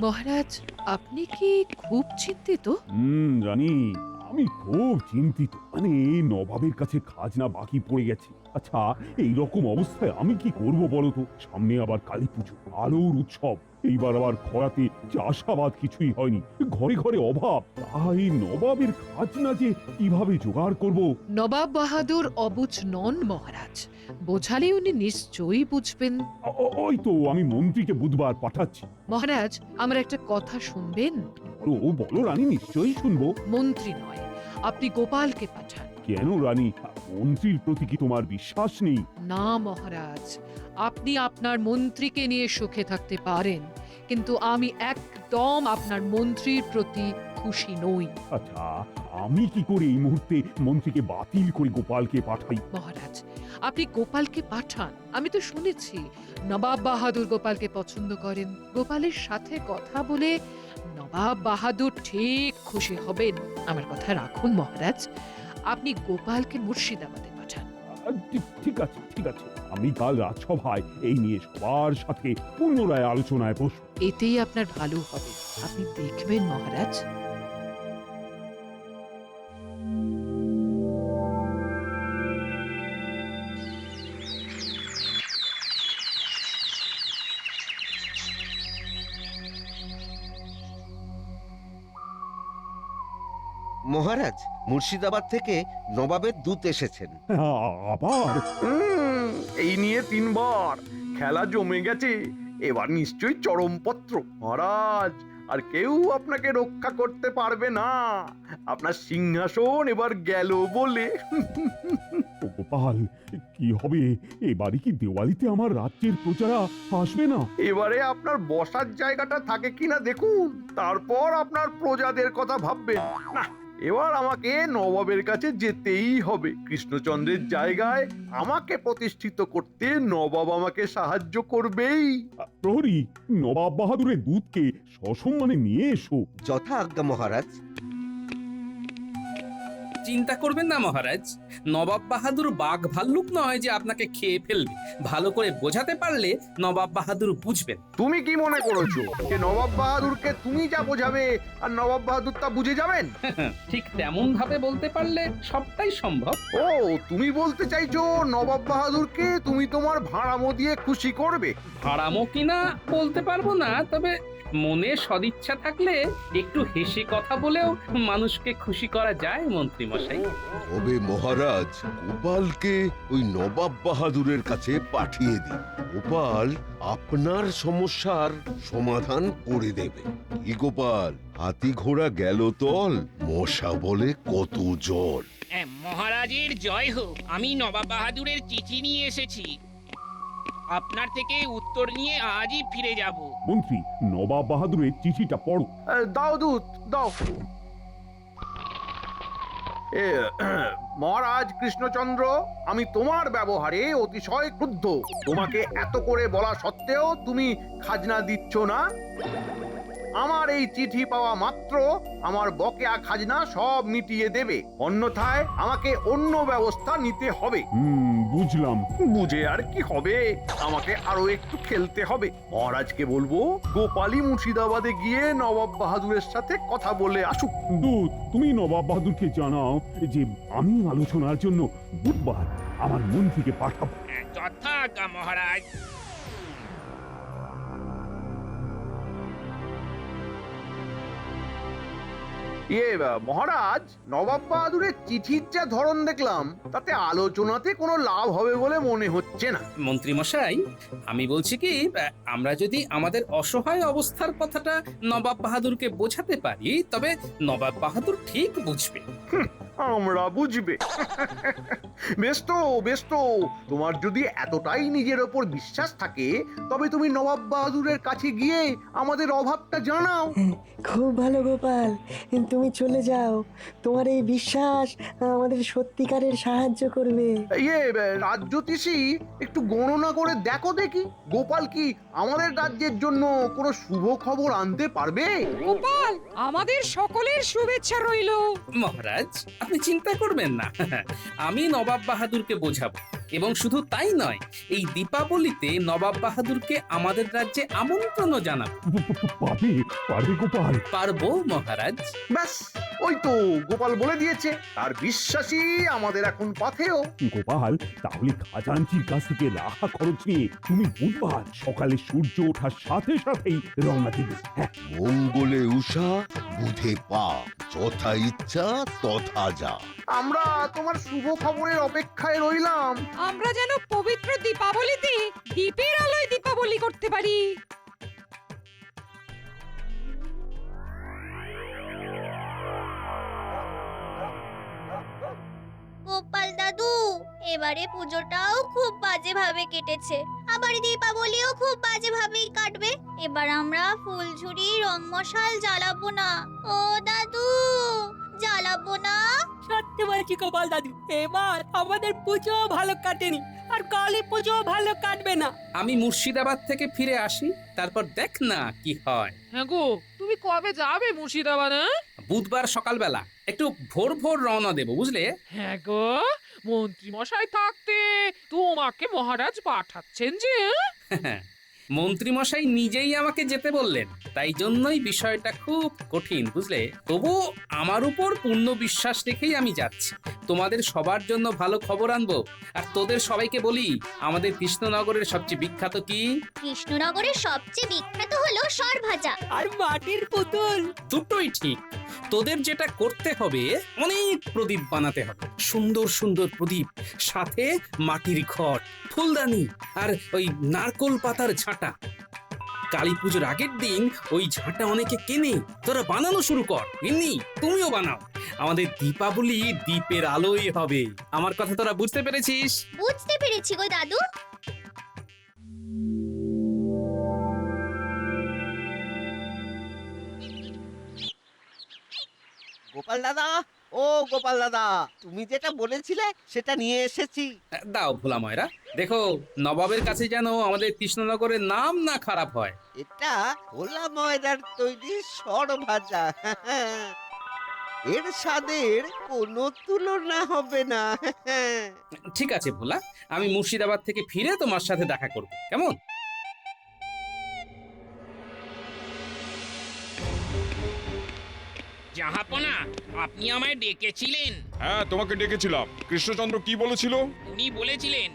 মহারাজ, আপনি কি খুব চিন্তিত? রানী, আমি খুব চিন্তিত। মানে এই নবাবের কাছে খাজনা বাকি পড়ে গেছে। আচ্ছা, এই রকম অবস্থায় আমি কি করব বলো তো? সামনে আবার কালী পুজো, আলোর উৎসব। এইবার আবার খরাতে চাষাবাদ কিছুই হয়নি, ঘরে ঘরে অভাব। তাই নবাবের খাজনা যে কিভাবে জোগাড় করব? নবাব বাহাদুর অবুঝ নন মহারাজ, বোঝালে উনি নিশ্চয়ই বুঝবেন। ওই তো আমি মন্ত্রীকে বুধবার পাঠাচ্ছি। মহারাজ, আমার একটা কথা শুনবেন? বলো বলো রানী, নিশ্চয়ই শুনবো। মন্ত্রী নয়, আপনি গোপালকে পাঠান। কেন রানী, মন্ত্রীর প্রতি কি তোমার বিশ্বাস নেই? না মহারাজ, আপনি আপনার মন্ত্রীকে নিয়ে সুখে থাকতে পারেন, কিন্তু আমি একদম আপনার মন্ত্রীর প্রতি খুশি নই। আচ্ছা, আমি কি করে এই মুহূর্তে মন্ত্রীকে বাতিল করে গোপালকে পাঠাই? মহারাজ, আপনি গোপালকে পাঠান। আমি তো শুনেছি নবাব বাহাদুর গোপালকে পছন্দ করেন। গোপালের সাথে কথা বলে নবাব বাহাদুর ঠিক খুশি হবেন। আমার কথা রাখুন মহারাজ, আপনি গোপালকে মুর্শিদাবাদে পাঠান। ঠিক আছে, ঠিক আছে। আমি কাল রাজসভায় এই নিয়ে সবার সাথে পুনরায় আলোচনায় বসব। এতেই আপনার ভালো হবে, আপনি দেখবেন মহারাজ। মহারাজ, মুর্শিদাবাদ থেকে নবাবের দূত এসেছেন। আবার এই নিয়ে 3 বার খেলা জমে গেছে। এবার নিশ্চয়ই চরমপত্র। মহারাজ, আর কেউ আপনাকে রক্ষা করতে পারবে না। আপনার সিংহাসন এবার গেল বলে। গোপাল, কি হবে? এবারে কি দেওয়ালিতে আমার রাজ্যের প্রজারা আসবে না? এবারে আপনার বসার জায়গাটা থাকে কিনা দেখুন, তারপর আপনার প্রজাদের কথা ভাববেন। না, এবার আমাকে নবাবের কাছে যেতেই হবে। কৃষ্ণচন্দ্রের জায়গায় আমাকে প্রতিষ্ঠিত করতে নবাব আমাকে সাহায্য করবেই। প্রহরী, নবাব বাহাদুরের দূতকে সসম্মানে নিয়ে এসো। যথা আজ্ঞা মহারাজ। চিন্তা করবেন না মহারাজ, নবাব বাহাদুর বাঘ ভাল্লুক নয় যে আপনাকে খেয়ে ফেলবে। ভালো করে বোঝাতে পারলে নবাব বাহাদুর বুঝবেন। তুমি কি মনে করেছো যে নবাব বাহাদুরকে তুমি যা বোঝাবে আর নবাব বাহাদুর তা বুঝে যাবেন? ঠিক তেমন ভাবে বলতে পারলে সবটাই সম্ভব। ও, তুমি বলতে চাইছো নবাব বাহাদুরকে তুমি তোমার ভাড়ামো দিয়ে খুশি করবে? হারামো কিনা বলতে পারবো না, তবে মনে সদিচ্ছা থাকলে একটু হেসে কথা বলেও মানুষকে খুশি করা যায় মন্ত্রী মশাই। তবে মহারাজ, গোপালকে ওই নবাব বাহাদুরের কাছে পাঠিয়ে দিন। গোপাল আপনার সমস্যার সমাধান করে দেবে। কি গোপাল, হাতি ঘোড়া গেল তল, মশা বলে কত জল। মহারাজের জয় হোক। আমি নবাব বাহাদুরের চিঠি নিয়ে এসেছি। আপনার থেকে উত্তর নিয়ে আজই ফিরে যাব। মন্ত্রী, নবাব বাহাদুরের চিঠিটা পড়ো। দাও দূত, দাও। মহারাজ কৃষ্ণচন্দ্র, আমি তোমার ব্যবহারে অতিশয় ক্রুদ্ধ। তোমাকে এত করে বলা সত্ত্বেও তুমি খাজনা দিচ্ছ না। আমার এই চিঠি পাওয়া মাত্র আমার বকেয়া খাজনা সব মিটিয়ে দেবে, অন্যথায় আমাকে অন্য ব্যবস্থা নিতে হবে। বুঝলাম। বুঝে আর কি হবে, আমাকে আরো একটু খেলতে হবে। মহারাজকে বলবো গোপালী মুর্শিদাবাদে গিয়ে নবাব বাহাদুরের সাথে কথা বলে আসুক। দূত, তুমি নবাব বাহাদুরকে জানাও যে আমি আলোচনার জন্য বুধবার আমার মন্ত্রীকে পাঠাবো। যথাজ্ঞা মহারাজ। মহারাজ, নবাব বাহাদুরের চিঠির যা ধরন দেখলাম, তাতে আলোচনাতে কোনো লাভ হবে বলে মনে হচ্ছে না। মন্ত্রী মশাই, আমি বলছি কি, আমরা যদি আমাদের অসহায় অবস্থার কথাটা নবাব বাহাদুরকে বোঝাতে পারি, তবে নবাব বাহাদুর ঠিক বুঝবে। আমরা বুঝবে? বেশ তো, বেশ তো। তোমার যদি এতটাই নিজের ওপর বিশ্বাস থাকে, তবে তুমি নবাব বাহাদুরের কাছে গিয়ে আমাদের অভাবটা জানাও। খুব ভালো গোপাল, তুমি চলে যাও। তোমার এই বিশ্বাস আমাদের সত্যিকারের সাহায্য করবে। রাজ্যতীষী, একটু গণনা করে দেখো দেখি, গোপাল কি আমাদের রাজ্যের জন্য কোনো শুভ খবর আনতে পারবে? গোপাল, আমাদের সকলের শুভেচ্ছা রইল। মহারাজ, আপনি চিন্তা করবেন না, আমি নবাব বাহাদুরকে বোঝাবো। এবং শুধু তাই নয়, এই দীপাবলিতে নবাব বাহাদুরকে আমাদের রাজ্যে আমন্ত্রণও জানাবো। পারবে পারবে গোপাল? পারবো মহারাজ। ব্যাস, ওই তো গোপাল বলে দিয়েছে, তার বিশ্বাসী আমাদের এখন পাথেয়। গোপাল, তাহলে খাজাঞ্চির কাছ থেকে রাখা খরচ নিয়ে তুমি বুধবার সকালে সূর্য ওঠার সাথে সাথেই রওনা দিবে। হ্যাঁ, মঙ্গলে উষা বুধে পা, যথা ইচ্ছা তথা যা। আমরা তোমার শুভ খবরের অপেক্ষায় রইলাম। আমরা যেন পবিত্র দীপাবলিতে দীপের আলোয় দীপাবলি করতে পারি। গোপাল দাদু, এবারে পুজোটাও খুব বাজেভাবে কেটেছে, আবার দীপাবলিও খুব বাজেভাবেই কাটবে। এবার আমরা ফুলঝুরি রং মশাল জ্বালাবো না। ও দাদু, জ্বালাবো না? সত্যি বলছি গোপাল দাদু, এবার আমাদের পুজো ভালো কাটেনি, আর কালী পুজো ভালো কাটবে না। আমি মুর্শিদাবাদ থেকে ফিরে আসি, তারপর দেখ না কি হয়। হ্যাঁ গো, তুমি কবে যাবে মুর্শিদাবাদ? বুধবার সকালবেলা একটু ভোর ভোর রওনা দেবো, বুঝলে? হ্যাঁ গো, মন্ত্রী মশাই থাকতে তোমাকে মহারাজ পাঠাচ্ছেন যে? মন্ত্রী মশাই নিজেই আমাকে যেতে বললেন, তাই জন্যই বিষয়টা খুব কঠিন, বুঝলে? তবু আমার উপর পূর্ণ বিশ্বাস রেখেই আমি যাচ্ছি। তোমাদের সবার জন্য ভালো খবর আনবো। আর তোদের সবাইকে বলি, আমাদের কৃষ্ণনগরের সবচেয়ে বিখ্যাত কি? কৃষ্ণনগরের সবচেয়ে বিখ্যাত হলো সরভাজা আর মাটির পুতুল। দুটোই ঠিক। তোদের যেটা করতে হবে, অনেক প্রদীপ বানাতে হবে, সুন্দর সুন্দর প্রদীপ, সাথে মাটির ঘট, ফুলদানি আর ওই নারকোল পাতার ঝাঁটা। কালী পুজোর আগের দিন ওই ঝাঁটা অনেকে কেনে, তোরা বানানো শুরু কর। এমনি তুমিও বানাও। আমাদের দীপাবলি দীপের আলোই হবে। আমার কথা তোরা বুঝতে পেরেছিস? বুঝতে পেরেছি গো দাদু। গোপাল দাদা, ও গোপাল দাদা, তুমি যেটা বলেছিলে সেটা নিয়ে এসেছি। দাও ভোলা ময়রা, দেখো নবাবের কাছে যেন আমাদের কৃষ্ণনগরের নাম না খারাপ হয়। এটা ভোলা ময়দার তৈরি সরভাজা। এর স্বাদের কোনো তুলনা হবে না। ঠিক আছে ভোলা, আমি মুর্শিদাবাদ থেকে ফিরে তোমার সাথে দেখা করব, কেমন? জাহাপনা, আপনি আমায় ডেকেছিলেন? হ্যাঁ, তোমাকে ডেকেছিলাম। কৃষ্ণচন্দ্র কি বলেছিল? উনি বলেছিলেন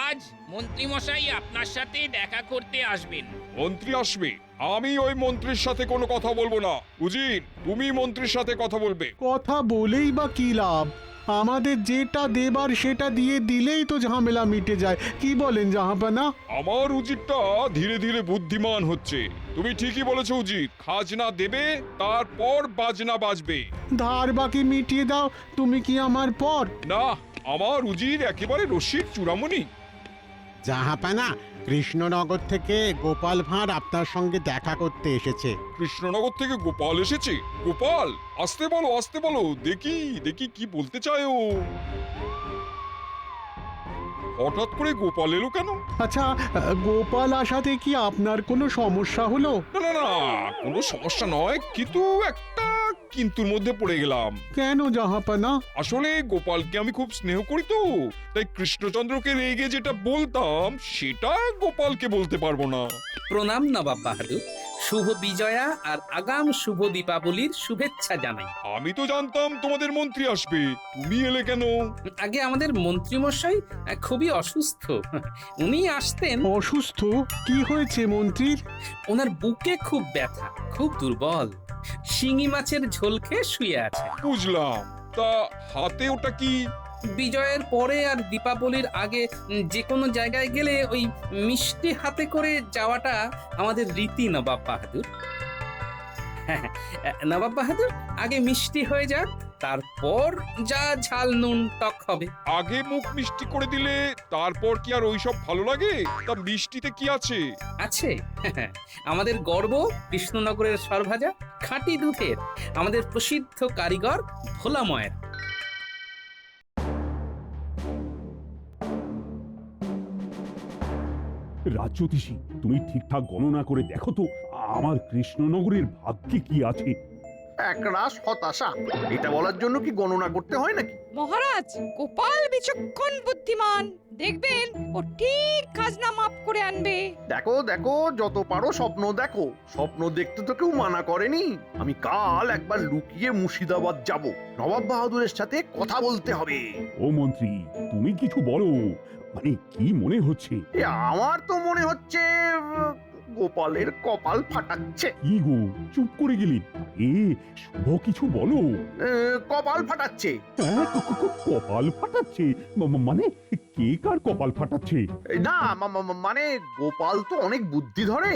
আজ মন্ত্রী মশাই আপনার সাথে দেখা করতে আসবেন। মন্ত্রী আসবে? আমি ওই মন্ত্রীর সাথে কোনো কথা বলবো না। উজির, তুমি মন্ত্রীর সাথে কথা বলবে। কথা বলেই বা কি লাভ? আমাদের যেটা দেবার সেটা দিয়ে দিলেই তো ঝামেলা মিটে যায়। কি বলেন জাহাপানা? আমার উজিরটা ধীরে ধীরে বুদ্ধিমান হচ্ছে। তুমি ঠিকই বলেছো উজির, খাজনা দেবে, তারপর বাজনা বাজবে। ধার বাকি মিটিয়ে দাও, তুমি কি আমার পর? না, আমার উজির একেবারে রশিদ চূড়ামণি। জাহাপানা, কৃষ্ণনগর থেকে গোপাল ভাঁড় আপনার সঙ্গে দেখা করতে এসেছে। কৃষ্ণনগর থেকে গোপাল এসেছে? গোপাল, আসতে বলো, আসতে বলো, দেখি দেখি কি বলতে চায় ও। হঠাৎ করে গোপাল এলো কেন? আচ্ছা, গোপাল আসাতে কি আপনার কোনো সমস্যা হলো? না না না, কোনো সমস্যা নয়, কিন্তু একটা কিন্তুর মধ্যে পড়ে গেলাম। কেন জাহাপানা? আসলে গোপালকে আমি খুব স্নেহ করি তো, তাই কৃষ্ণচন্দ্রকে রেগে যেটা বলতাম সেটা গোপালকে বলতে পারবো না। প্রণাম নবাব বাহাদুর, শুভ বিজয়া আর আগাম শুভ দীপাবলির শুভেচ্ছা জানাই। আমি তো জানতাম তোমাদের মন্ত্রী আসবে, তুমি এলে কেন? আগে আমাদের মন্ত্রী মশাই খুবই অসুস্থ, উনি আসতেন। অসুস্থ? কি হয়েছে মন্ত্রীর? ওনার বুকে খুব ব্যথা, খুব দুর্বল, শিঙি মাছের ঝোল খেয়ে শুয়ে আছে। বুঝলাম, তা হাতে ওটা কি? বিজয়ের পরে আর দীপাবলির আগে যে কোনো জায়গায় গেলে ওই মিষ্টি হাতে করে যাওয়াটা আমাদের রীতি নবাব বাহাদুর। নবাব বাহাদুর, আগে মিষ্টি হয়ে যাক, তারপর যা ঝাল নুন টক হবে। আগে মুখ মিষ্টি করে দিলে তারপর কি আর ওইসব ভালো লাগে? তা মিষ্টিতে কি আছে? আছে আমাদের গর্ব কৃষ্ণনগরের সরভাজা, খাঁটি দুধের, আমাদের প্রসিদ্ধ কারিগর ভোলা ময়রা। রাজ্যতীষী, তুমি ঠিকঠাক গণনা করে দেখো তো আমার কৃষ্ণনগরের ভাগ্যে কি আছে। একরাশ হতাশা। এটা বলার জন্য কি গণনা করতে হয় নাকি? মহারাজ গোপাল বিচক্ষণ বুদ্ধিমান, দেখবেন ও ঠিক খাজনা মাফ করে আনবে। দেখো দেখো, যত পারো স্বপ্ন দেখো। স্বপ্ন দেখতে তো কেউ মানা করেনি। আমি কাল একবার লুকিয়ে মুর্শিদাবাদ যাব, নবাব বাহাদুরের সাথে কথা বলতে হবে। ও মন্ত্রী, তুমি কিছু বলো, মানে কি মনে হচ্ছে? আমার তো মনে হচ্ছে গোপালের কপাল ফাটাচ্ছে। কি গো, চুপ করে গেলি? শুভ কিছু বলো। কপাল ফাটাচ্ছে। হ্যাঁ, কপাল ফাটাচ্ছে? মানে কে কার কপাল ফাটাচ্ছে? না মানে গোপাল তো অনেক বুদ্ধি ধরে,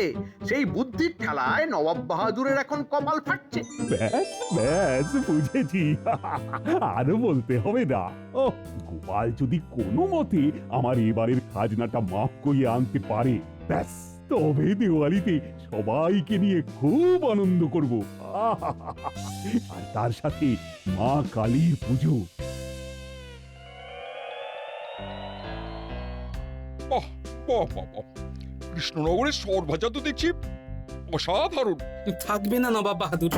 সেই বুদ্ধির ঠেলায় নবাব বাহাদুরের এখন কপাল ফাটছে। ব্যাস ব্যাস, বুঝেছি। আরো বলতে হবে না। ও, গোপাল যদি কোনো মতে আমার এবারের খাজনাটা মাফ করিয়ে আনতে পারে, ব্যাস, তবে দিওয়ালিতে সবাইকে নিয়ে খুব আনন্দ করব। আর তার সাথে মা কালীর পুজো। বাহ বাহ বাহ বাহ, কৃষ্ণনগরের সর ভাজা তো দেখছি অসাধারণ। থাকবে না নবাব বাহাদুর,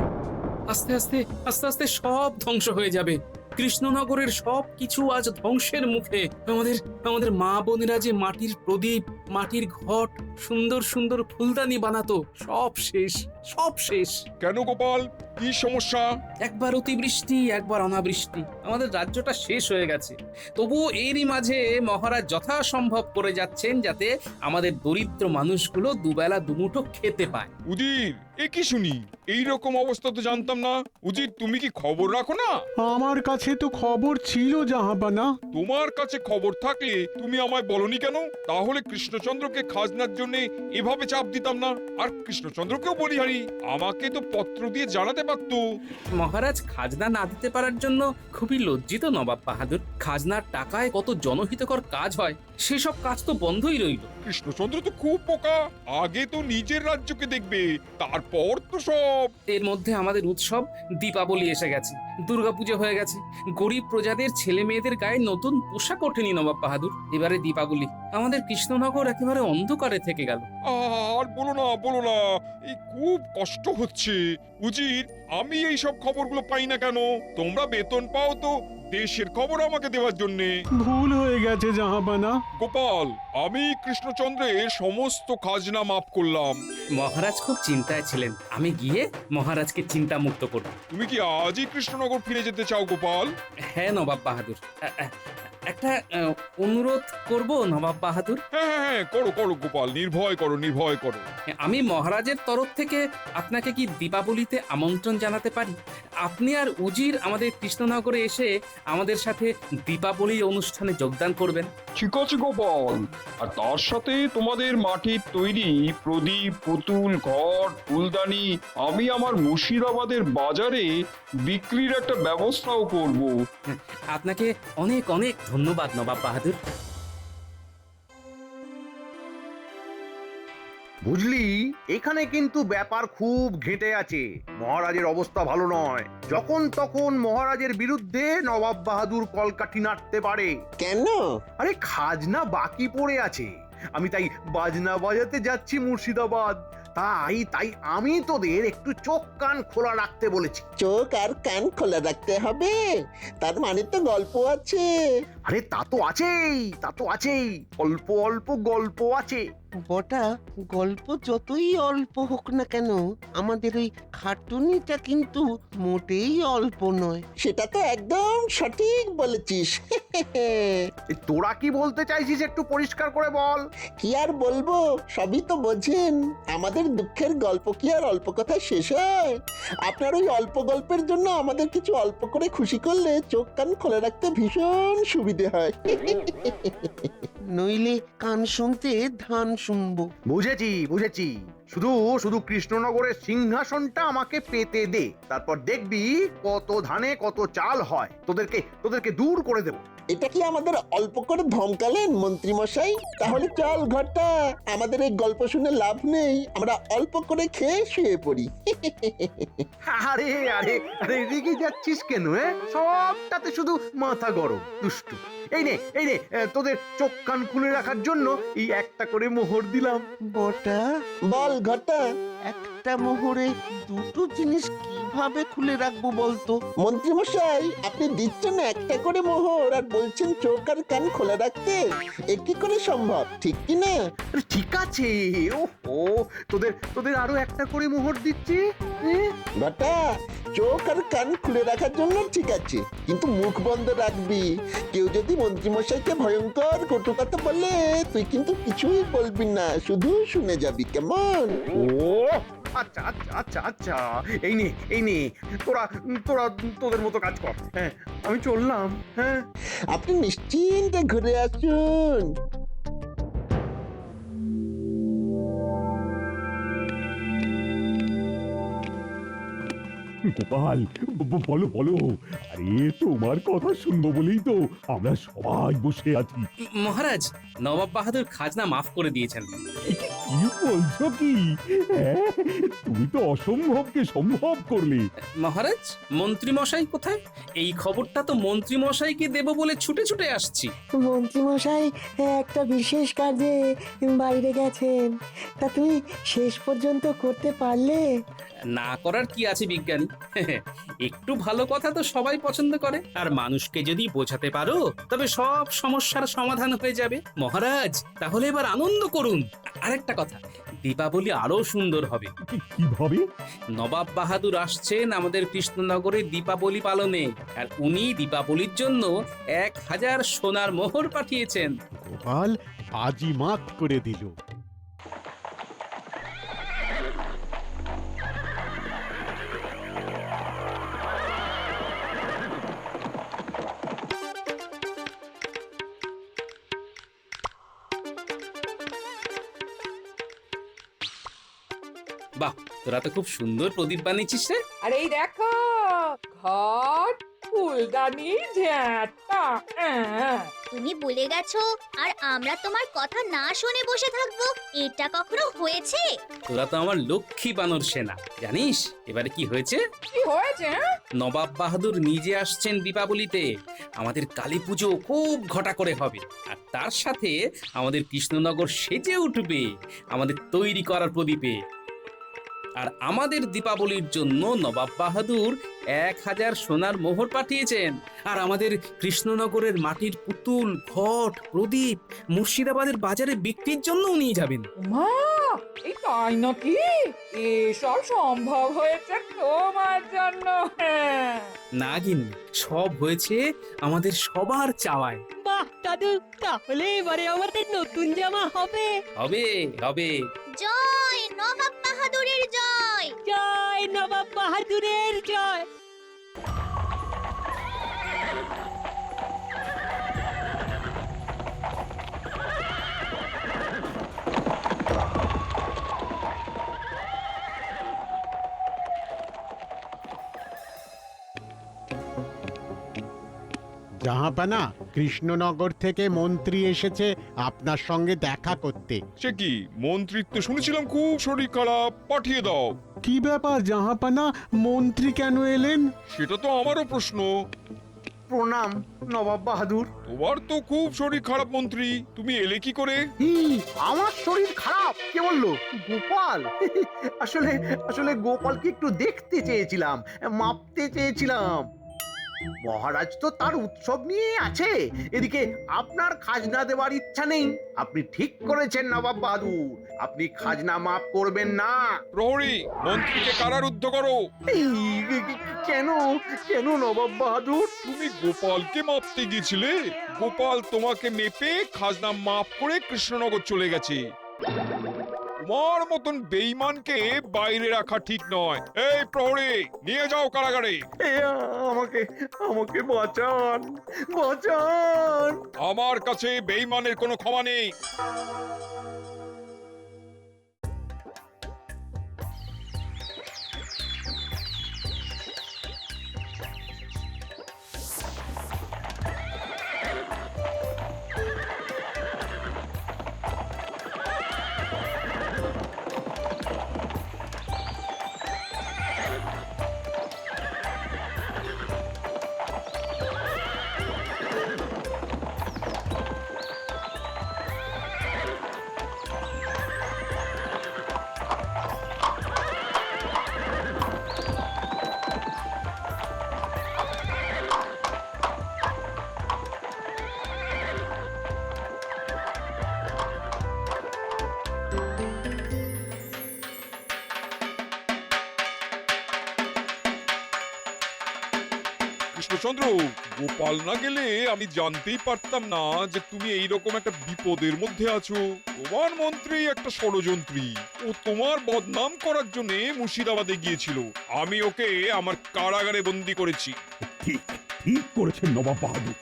আস্তে আস্তে আস্তে আস্তে সব ধ্বংস হয়ে যাবে। কৃষ্ণনগরের সব কিছু আজ ধ্বংসের মুখে। আমাদের আমাদের মা বোনেরা যে মাটির প্রদীপ, মাটির ঘট, সুন্দর সুন্দর ফুলদানি বানাতো, সব শেষ, সব শেষ। কেন গোপাল, কি সমস্যা? একবার অতিবৃষ্টি, একবার অনাবৃষ্টি, আমাদের রাজ্যটা শেষ হয়ে গেছে। তবুও এরই মাঝে মহারাজ যথাসম্ভব করে যাচ্ছেন যাতে আমাদের দরিদ্র মানুষগুলো দুবেলা দুমুঠো খেতে পায়। উজির, এ কি শুনি? এই রকম অবস্থা তো জানতাম না। উজির, তুমি কি খবর রাখো না? আমার কাছে তো খবর ছিল জাহাপানা। তোমার কাছে খবর থাকলে তুমি আমায় বলনি কেন? তাহলে কৃষ্ণচন্দ্রকে খাজনার জন্য এভাবে চাপ দিতাম না। আর কৃষ্ণচন্দ্রকেও বলিহারি আমাকে তো পত্র দিয়ে জানাতে পারতো। মহারাজ খাজনা না দিতে পারার জন্য খুবই লজ্জিত নবাব বাহাদুর। খাজনার টাকায় কত জনহিতকর কাজ হয়, সেসব কাজ তো বন্ধই রইল। কৃষ্ণচন্দ্র তো খুব বোকা, আগে তো নিজের রাজ্যকে দেখবে, তারপর তো সব। এর মধ্যে আমাদের উৎসব দীপাবলি এসে গেছে, দুর্গাপুজো হয়ে গেছে, গরিব প্রজাদের ছেলে মেয়েদের গায়ে নতুন পোশাক ওঠেনি নবাব বাহাদুর। এবারে দীপাবলি, আমাদের কৃষ্ণনগর একেবারে অন্ধকারে থেকে গেল। আর বলো না বলো না, এই খুব কষ্ট হচ্ছে। উজির, আমি এই সব খবরগুলো পাই না কেন? তোমরা বেতন পাও তো দেশের খবর আমাকে দেওয়ার জন্য। ভুল হয়ে গেছে জাহাপানা। গোপাল, আমি কৃষ্ণচন্দ্রের সমস্ত খাজনা মাফ করলাম। মহারাজ খুব চিন্তায় ছিলেন, আমি গিয়ে মহারাজকে চিন্তা মুক্ত করব। তুমি কি আজই কৃষ্ণনগর ফিরে যেতে চাও গোপাল? হ্যাঁ নবাব বাহাদুর, একটা অনুরোধ করব নবাব বাহাদুর। হ্যাঁ হ্যাঁ হ্যাঁ, করো করো গোপাল, নির্ভয় করো নির্ভয় করো। আমি মহারাজের তরফ থেকে আপনাকে কি দীপাবলিতে আমন্ত্রণ জানাতে পারি? আপনি আর উজির আমাদের কৃষ্ণনগরে এসে আমাদের সাথে দীপাবলি অনুষ্ঠানে যোগদান করবেন। ঠিক আছে গোপাল, আর তার সাথে তোমাদের মাটির তৈরি প্রদীপ, পুতুল, ঘট, ফুলদানি আমি আমার মুর্শিদাবাদের বাজারে বিক্রির একটা ব্যবস্থাও করব। আপনাকে অনেক অনেক ধন্যবাদ নবাব বাহাদুর। বুঝলি, এখানে কিন্তু ব্যাপার খুব ঘেঁটে আছে। মহারাজের অবস্থা ভালো নয়। যখন তখন মহারাজের বিরুদ্ধে নবাব বাহাদুর কলকাঠি নাড়তে পারে। কেন? আরে খাজনা বাকি পড়ে আছে। আমি তাই বাজনা বাজাতে যাচ্ছি মুর্শিদাবাদ। তাই তাই আমি তোদের একটু চোখ কান খোলা রাখতে বলেছি। চোখ আর কান খোলা রাখতে হবে? তার মানে তো গল্প আছে। আরে তা তো আছেই, তা তো আছেই, অল্প অল্প গল্প আছে। বটা, গল্প যতই অল্প হোক না কেন, আমাদের ওই খাটুনিটা কিন্তু মোটেই অল্প নয়। সেটা তো একদম সঠিক বলেছিস। তোরা কি বলতে চাইছিস একটু পরিষ্কার করে বল। কি আর বলবো, সবই তো বোঝেন। আমাদের দুঃখের গল্প কি আর অল্প কথায় শেষ হয়? আপনার ওই অল্প গল্পের জন্য আমাদের কিছু অল্প করে খুশি করলে চোখ কান খোলা রাখতে ভীষণ সুবিধে হয়। নইলে কান শুনতে ধান শুনবো। বুঝেছি বুঝেছি, শুধু শুধু কৃষ্ণনগরের সিংহাসনটা আমাকে পেতে দে, তারপর দেখবি কত ধানে কত চাল হয়। তোদেরকে দূর করে দেব। এটা কি আমাদের অল্প করে ধমকালেন মন্ত্রী মশাই? তাহলে চল ঘরটা, আমাদের এই গল্প শুনে লাভ নেই, আমরা অল্প করে খেয়ে শুয়ে পড়ি। আরে আরে আরে, রেগে যাচ্ছিস কেন? সবটাতে শুধু মাথা গরম, দুষ্টু। এই নে তোদের চোখ কান খুলে রাখার জন্য এই একটা করে মোহর দিলাম। বটা, বল ঘটা, একটা মোহরে দুটো জিনিস কি কিভাবে খুলে রাখবো বলতো? মন্ত্রীমশাই, আপনি দিচ্ছেন একটা করে মোহর আর বলছেন চোখ আর কান খোলা রাখতে। এ কি করে সম্ভব, ঠিক কি না? আরে ঠিক আছে, ও তোদের তোদের আরো একটা করে মোহর দিচ্ছি। বাটা, চোখ আর কান খুলে রাখার জন্য ঠিক আছে, কিন্তু মুখ বন্ধ রাখবি। কেউ যদি মন্ত্রীমশাইকে ভয়ঙ্কর কটু কথা বলে, তুই কিন্তু কিছুই বলবি না, শুধু শুনে যাবি, কেমন? ও আচ্ছা আচ্ছা আচ্ছা আচ্ছা, এই নে তোরা তোরা তোদের মতো কাজ কর। হ্যাঁ, আমি চললাম। হ্যাঁ, আপনি নিশ্চিন্তে ঘুরে আসুন। গোপাল, বলো বলো। আরে তোমার কথা শুনবো বলেই তো আমরা সবাই বসে আছি। মহারাজ, নবাব বাহাদুর খাজনা মাফ করে দিয়েছেন। কি বলছো কি? হ্যাঁ, তুমি তো অসম্ভবকে সম্ভব করলে। মহারাজ, মন্ত্রী মশাই কোথায়? এই খবরটা তো মন্ত্রী মশাইকে দেব বলে ছুটে ছুটে আসছি। মন্ত্রীমশাই একটা বিশেষ কাজে বাইরে গেছেন, তা তুমি শেষ পর্যন্ত করতে পারলে? না করার কি আছে বিজ্ঞানী? একটু ভালো কথা তো সবাই পছন্দ করে, আর মানুষকে যদি বোঝাতে পারো তবে সব সমস্যার সমাধান হয়ে যাবে। মহারাজ, তাহলে এবার আনন্দ করুন। আরেকটা কথা, দীপাবলি আরো সুন্দর হবে। কিভাবে? নবাব বাহাদুর আসছেন আমাদের কৃষ্ণনগরে দীপাবলি পালনে, আর উনি দীপাবলির জন্য 1000 সোনার মোহর পাঠিয়েছেন। গোপাল বাজিমাত করে দিল। বাহ, তোরা তো খুব সুন্দর প্রদীপ বানিয়েছিস রে। আর এই দেখো, ঘট, ফুলদানি, ঝাঁটা। তুমি বলে গেছো আর আমরা তোমার কথা না শুনে বসে থাকবো? এটা কখনো হয়েছে? তোরা তো আমার লক্ষ্মী বানর সেনা। জানিস এবারে কি হয়েছে? কি হয়েছে? নবাব বাহাদুর নিজে আসছেন দীপাবলিতে। আমাদের কালী পুজো খুব ঘটা করে হবে, আর তার সাথে আমাদের কৃষ্ণনগর সেজে উঠবে আমাদের তৈরি করা প্রদীপে। আর আমাদের দীপাবলির জন্য নবাব বাহাদুর 1000 সোনার মোহর পাঠিয়েছেন। আর আমাদের কৃষ্ণনগরের মাটির পুতুল, ঘট, প্রদীপ মুর্শিদাবাদের বাজারে বিক্রির জন্য নিয়ে যাবেন। মা, এই তাই নাকি? এসব সম্ভব হয়েছে তোমার জন্য। না গিন্নি, সব হয়েছে আমাদের সবার চাওয়ায়। বাহ দাদু, তাহলে এবারে আমাদের নতুন জামা হবে। হবে হবে। জয় নবাব বাহাদুরের জয়! জয় নবাব বাহাদুরের জয়! জাহাপানা, কৃষ্ণনগর থেকে মন্ত্রী এসেছে আপনার সঙ্গে দেখা করতে। সে কি, মন্ত্রিত্ব শুনেছিলাম খুব শরীর খারাপ, পাঠিয়ে দাও। কি ব্যাপার জাহাপানা, মন্ত্রী কেন এলেন? সেটা তো আমারও প্রশ্ন। প্রণাম নবাব বাহাদুর। তোমার তো খুব শরীর খারাপ মন্ত্রী, তুমি এলে কি করে? আমার শরীর খারাপ? কে বললো? গোপাল। আসলে আসলে গোপালকে একটু দেখতে চেয়েছিলাম, মাপতে চেয়েছিলাম। মহারাজ তো তার উৎসব নিয়ে আছে, এদিকে আপনার খাজনা দেওয়ার ইচ্ছা নেই। আপনি ঠিক করেছেন নবাব বাহাদুর, আপনি খাজনা মাফ করবেন না। প্রহরী, মন্ত্রীকে কারারুদ্ধ করো। কেন কেন নবাব বাহাদুর? তুমি গোপালকে মাপতে গিয়েছিলে, গোপাল তোমাকে মেপে খাজনা মাফ করে কৃষ্ণনগর চলে গেছে। তোমার মতন বেঈমানকে বাইরে রাখা ঠিক নয়। এই প্রহরী, নিয়ে যাও কারাগারে। আমাকে আমাকে বাঁচান, বাঁচান। আমার কাছে বেঈমানের কোনো ক্ষমা নেই। রামচন্দ্র, গোপাল না গেলে আমি জানতেই পারতাম না যে তুমি এইরকম একটা বিপদের মধ্যে আছো। তোমার মন্ত্রী একটা ষড়যন্ত্রী, ও তোমার বদনাম করার জন্য মুর্শিদাবাদে গিয়েছিল। আমি ওকে আমার কারাগারে বন্দি করেছি। ঠিক ঠিক করেছেন নবাব বাহাদুর।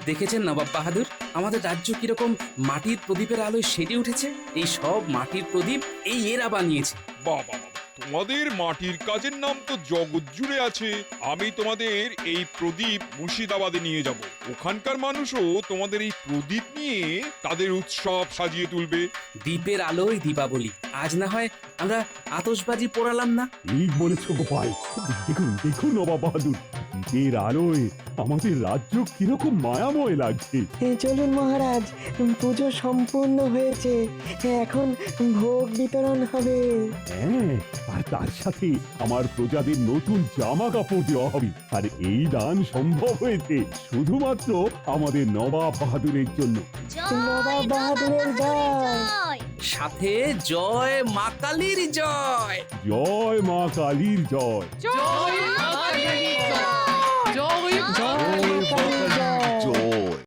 দেখেছেন নবাব বাহাদুর, আমাদের রাজ্য কিরকম মাটির প্রদীপের আলোয় সেজে উঠেছে। এই সব মাটির প্রদীপ এই এরা বানিয়েছে। বাবা, তোমাদের মাটির কাজের নাম তো জগৎ জুড়ে আছে। আমি তোমাদের এই প্রদীপ মুর্শিদাবাদে নিয়ে যাব। ওখানকার মানুষও তোমাদের এই প্রদীপ নিয়ে তাদের উৎসব সাজিয়ে তুলবে। দ্বীপের আলোয় দীপাবলি। আজ না হয় আমরা আতশবাজি পোড়ালাম না? ঠিক বলেছো গোপাল। দেখুন দেখুন নবাব বাহাদুর, দ্বীপের আলোয় আমাদের রাজ্য কিরকম মায়াময় লাগছে। চলুন মহারাজ, পুজো সম্পূর্ণ হয়েছে, এখন ভোগ বিতরণ হবে। হ্যাঁ, আর তার সাথে আমার প্রজাদের নতুন জামা কাপড় দেওয়া হবে। আর এই দান সম্ভব হয়েছে শুধুমাত্র আমাদের নবাব বাহাদুরের জন্য। নবাব বাহাদুরের জয়। সাথে জয় মা কালীর জয়। জয় মা কালীর জয়। জয় মা কালী জয়, জয় জয় মা কালীর জয়।